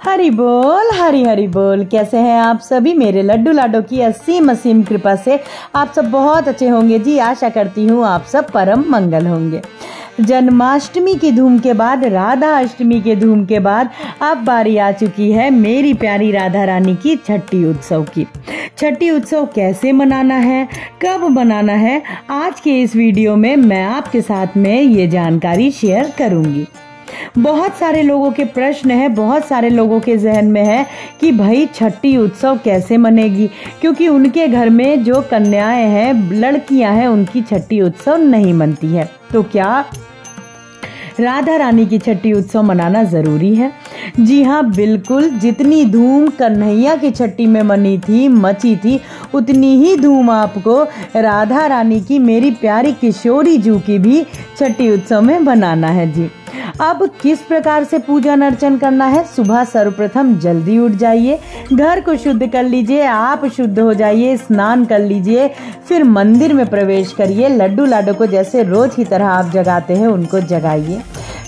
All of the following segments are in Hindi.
हरि बोल, हरि हरि बोल। कैसे हैं आप सभी? मेरे लड्डू लाडो की असीम असीम कृपा से आप सब बहुत अच्छे होंगे जी। आशा करती हूँ आप सब परम मंगल होंगे। जन्माष्टमी की धूम के बाद, राधा अष्टमी के धूम के बाद अब बारी आ चुकी है मेरी प्यारी राधा रानी की छठी उत्सव की। छठी उत्सव कैसे मनाना है, कब मनाना है, आज के इस वीडियो में मैं आपके साथ में ये जानकारी शेयर करूंगी। बहुत सारे लोगों के प्रश्न है, बहुत सारे लोगों के जहन में है कि भाई छठी उत्सव कैसे मनेगी, क्योंकि उनके घर में जो कन्याएं हैं, लड़कियां हैं, उनकी छठी उत्सव नहीं मनती है। तो क्या राधा रानी की छठी उत्सव मनाना जरूरी है? जी हाँ, बिल्कुल। जितनी धूम कन्हैया की छठी में मची थी, उतनी ही धूम आपको राधा रानी की, मेरी प्यारी किशोरी जू की भी छठी उत्सव में मनाना है जी। अब किस प्रकार से पूजन अर्चन करना है? सुबह सर्वप्रथम जल्दी उठ जाइए, घर को शुद्ध कर लीजिए, आप शुद्ध हो जाइए, स्नान कर लीजिए, फिर मंदिर में प्रवेश करिए। लड्डू लाडो को जैसे रोज की तरह आप जगाते हैं उनको जगाइए।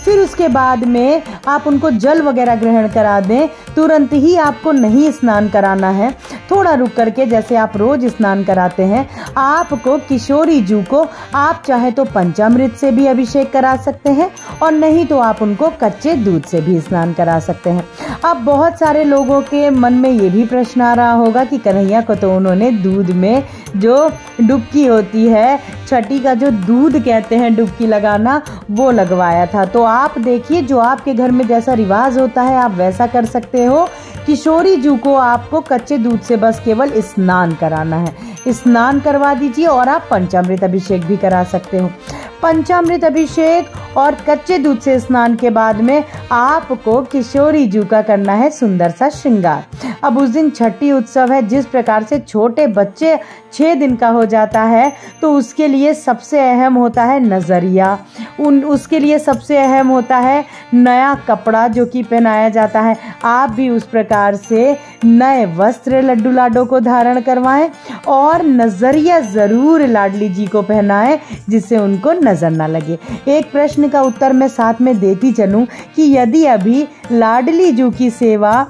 फिर उसके बाद में आप उनको जल वगैरह ग्रहण करा दें। तुरंत ही आपको नहीं स्नान कराना है, थोड़ा रुक करके, जैसे आप रोज स्नान कराते हैं। आपको किशोरी जू को आप चाहे तो पंचामृत से भी अभिषेक करा सकते हैं, और नहीं तो आप उनको कच्चे दूध से भी स्नान करा सकते हैं। अब बहुत सारे लोगों के मन में ये भी प्रश्न आ रहा होगा कि कन्हैया को तो उन्होंने दूध में जो डुबकी होती है, छठी का जो दूध कहते हैं डुबकी लगाना, वो लगवाया था। तो आप देखिए, जो आपके घर में जैसा रिवाज होता है आप वैसा कर सकते हो। किशोरी जू को आपको कच्चे दूध से बस केवल स्नान कराना है, स्नान करवा दीजिए, और आप पंचामृत अभिषेक भी करा सकते हो। पंचामृत अभिषेक और कच्चे दूध से स्नान के बाद में आपको किशोरी जू का करना है सुंदर सा श्रृंगार। अब उस दिन छठी उत्सव है, जिस प्रकार से छोटे बच्चे 6 दिन का हो जाता है, तो उसके लिए सबसे अहम होता है नजरिया, उसके लिए सबसे अहम होता है नया कपड़ा जो कि पहनाया जाता है। आप भी उस प्रकार से नए वस्त्र लड्डू लाडो को धारण करवाएं, और नजरिया जरूर लाडली जी को पहनाएं, जिससे उनको नजर ना लगे। एक प्रश्न का उत्तर मैं साथ में देती चलूं कि यदि अभी लाडली जू की सेवा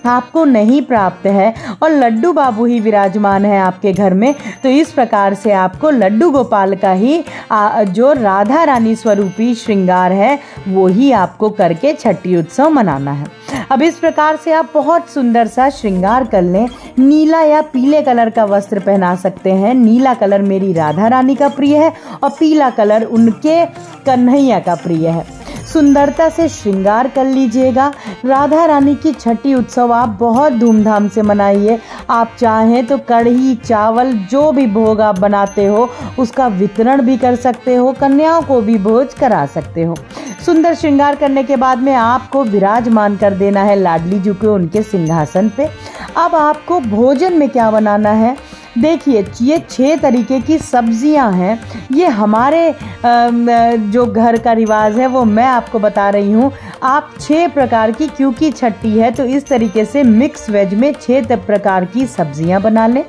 आपको नहीं प्राप्त है और लड्डू बाबू ही विराजमान है आपके घर में, तो इस प्रकार से आपको लड्डू गोपाल का ही जो राधा रानी स्वरूपी श्रृंगार है वो ही आपको करके छठी उत्सव मनाना है। अब इस प्रकार से आप बहुत सुंदर सा श्रृंगार कर लें। नीला या पीले कलर का वस्त्र पहना सकते हैं। नीला कलर मेरी राधा रानी का प्रिय है और पीला कलर उनके कन्हैया का प्रिय है। सुंदरता से श्रृंगार कर लीजिएगा। राधा रानी की छठी उत्सव आप बहुत धूमधाम से मनाइए। आप चाहें तो कढ़ी चावल जो भी भोग आप बनाते हो उसका वितरण भी कर सकते हो, कन्याओं को भी भोज करा सकते हो। सुंदर श्रृंगार करने के बाद में आपको विराजमान कर देना है लाडली जी को उनके सिंहासन पे। अब आपको भोजन में क्या बनाना है? देखिए, ये 6 तरीके की सब्जियां हैं। ये हमारे जो घर का रिवाज है वो मैं आपको बता रही हूँ। आप 6 प्रकार की, क्योंकि छठी है तो इस तरीके से मिक्स वेज में 6 प्रकार की सब्जियां बना लें।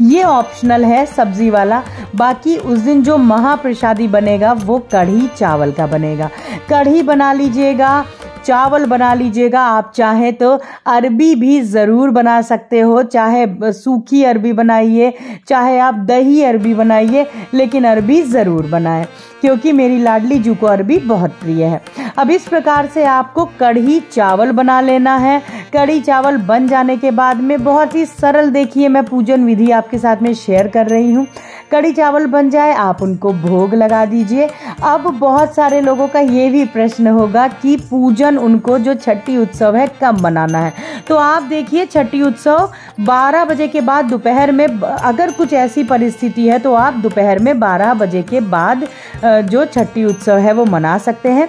ये ऑप्शनल है सब्जी वाला। बाकी उस दिन जो महाप्रसादी बनेगा वो कढ़ी चावल का बनेगा। कढ़ी बना लीजिएगा, चावल बना लीजिएगा। आप चाहे तो अरबी भी ज़रूर बना सकते हो, चाहे सूखी अरबी बनाइए, चाहे आप दही अरबी बनाइए, लेकिन अरबी ज़रूर बनाएं, क्योंकि मेरी लाडली जू को अरबी बहुत प्रिय है। अब इस प्रकार से आपको कढ़ी चावल बना लेना है। कढ़ी चावल बन जाने के बाद में बहुत ही सरल, देखिए मैं पूजन विधि आपके साथ में शेयर कर रही हूँ। कढ़ी चावल बन जाए, आप उनको भोग लगा दीजिए। अब बहुत सारे लोगों का ये भी प्रश्न होगा कि पूजन उनको जो छठी उत्सव है कब मनाना है? तो आप देखिए, छठी उत्सव 12 बजे के बाद दोपहर में, अगर कुछ ऐसी परिस्थिति है तो आप दोपहर में 12 बजे के बाद जो छठी उत्सव है वो मना सकते हैं।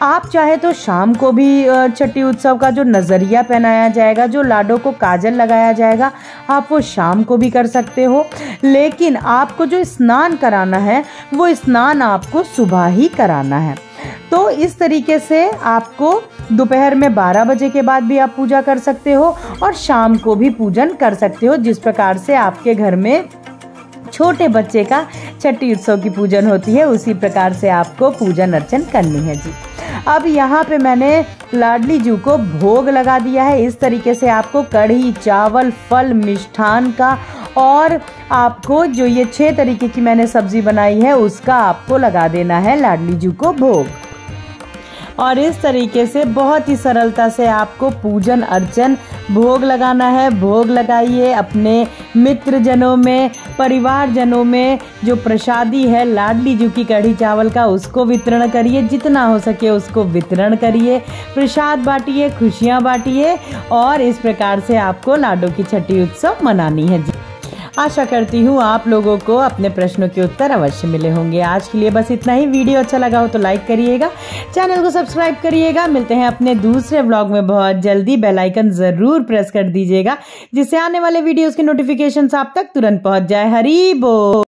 आप चाहे तो शाम को भी छठी उत्सव का जो नजरिया पहनाया जाएगा, जो लाडो को काजल लगाया जाएगा, आप वो शाम को भी कर सकते हो। लेकिन आपको जो स्नान कराना है वो स्नान आपको सुबह ही कराना है। तो इस तरीके से आपको दोपहर में 12 बजे के बाद भी आप पूजा कर सकते हो, और शाम को भी पूजन कर सकते हो। जिस प्रकार से आपके घर में छोटे बच्चे का छठी उत्सव की पूजन होती है, उसी प्रकार से आपको पूजन अर्चन करनी है जी। अब यहाँ पे मैंने लाडली जू को भोग लगा दिया है। इस तरीके से आपको कढ़ी, चावल, फल, मिष्ठान का और आपको जो ये 6 तरीके की मैंने सब्जी बनाई है उसका आपको लगा देना है लाडली जू को भोग। और इस तरीके से बहुत ही सरलता से आपको पूजन अर्चन भोग लगाना है। भोग लगाइए अपने मित्रजनों में, परिवारजनों में। जो प्रसादी है लाडली जू की कढ़ी चावल का उसको वितरण करिए, जितना हो सके उसको वितरण करिए, प्रसाद बांटिए, खुशियाँ बांटिए। और इस प्रकार से आपको लाडो की छठी उत्सव मनानी है। आशा करती हूँ आप लोगों को अपने प्रश्नों के उत्तर अवश्य मिले होंगे। आज के लिए बस इतना ही। वीडियो अच्छा लगा हो तो लाइक करिएगा, चैनल को सब्सक्राइब करिएगा। मिलते हैं अपने दूसरे व्लॉग में बहुत जल्दी। बेल आइकन जरूर प्रेस कर दीजिएगा जिससे आने वाले वीडियोस के नोटिफिकेशंस आप तक तुरंत पहुंच जाए। हरी बोल।